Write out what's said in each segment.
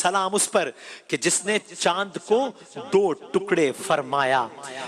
سلام اس پر کہ جس نے چاند کو دو ٹکڑے فرمایا،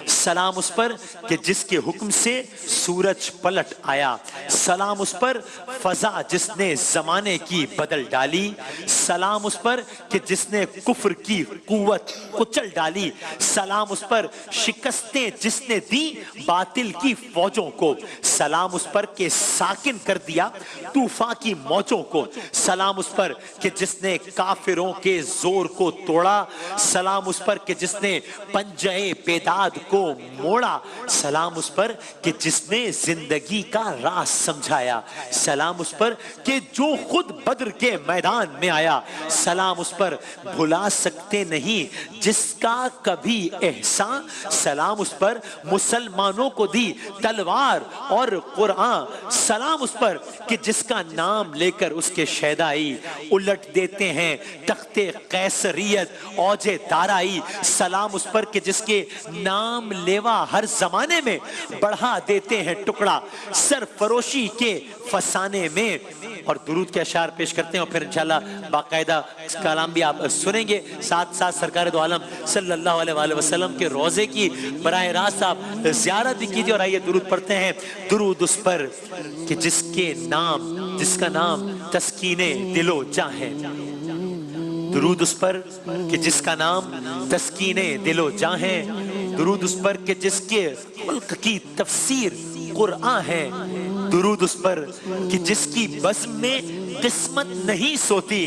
سلام اس پر کہ جس کے حکم سے سورج پلٹ آیا، سلام اس پر فضا جس نے زمانے کی بدل ڈالی، سلام اس پر کہ جس نے کفر کی قوت کچل ڈالی، سلام اس پر شکستیں جس نے دی باطل کی فوجوں کو، سلام اس پر کہ ساکن کر دیا طوفان کی موجوں کو، سلام اس پر کہ جس نے کافروں کے زور کو توڑا، سلام اس پر کہ جس نے پنجے بیداد کو موڑا، سلام اس پر کہ جس نے زندگی کا راز سمجھایا، سلام اس پر کہ جو خود بدر کے میدان میں آیا، سلام اس پر بھلا سکتے نہیں جس کا کبھی احسان، سلام اس پر مسلمانوں کو دی تلوار اور قرآن، سلام اس پر کہ جس کا نام لے کر اس کے شیدائی الٹ دیتے ہیں تخت قیصریت اوج دارائی، سلام اس پر کہ جس کے نام لیوا ہر زمانے میں بڑھا دیتے ہیں ٹکڑا سرفروشی کے فسانے میں۔ اور درود کے اشعار پیش کرتے ہیں اور پھر انشاءاللہ باقاعدہ اس کلام بھی آپ سنیں گے، ساتھ ساتھ سرکار دو عالم صلی اللہ علیہ وآلہ وسلم کے روزے کی براہ راست آپ زیارت بھی کیجئے۔ اور آئیے درود پڑھتے ہیں، درود اس پر کہ جس کا نام تسکین دل و جاں ہے، درود اس پر کہ جس کا نام تسکین دل و جاں ہے، درود اس پر کہ جس کے خلق کی تفسیر قرآن ہے، درود اس پر کہ جس کی بزم میں قسمت نہیں سوتی،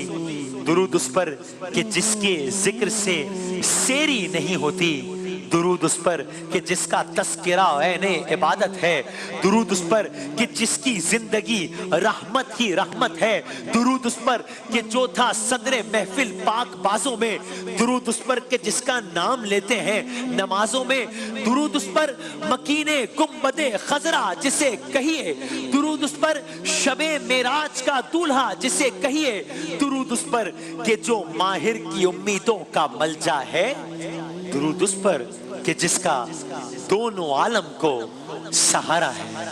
درود اس پر کہ جس کے ذکر سے سیری نہیں ہوتی، درود اس پر کہ جس کا تذکرہ عین عبادت ہے، درود اس پر کہ جس کی زندگی رحمت ہی رحمت ہے، درود اس پر کہ جو تھا صدر محفل پاک بازوں میں، درود اس پر کہ جس کا نام لیتے ہیں نمازوں میں، درود اس پر مکین گنبد خضرا جسے کہیے، درود اس پر شب معراج کا دولہا جسے کہیے، درود اس پر کہ جو ماہر کی امیدوں کا ملجا ہے، درود اس پر کہ جس کا دونوں عالم کو سہارا ہے۔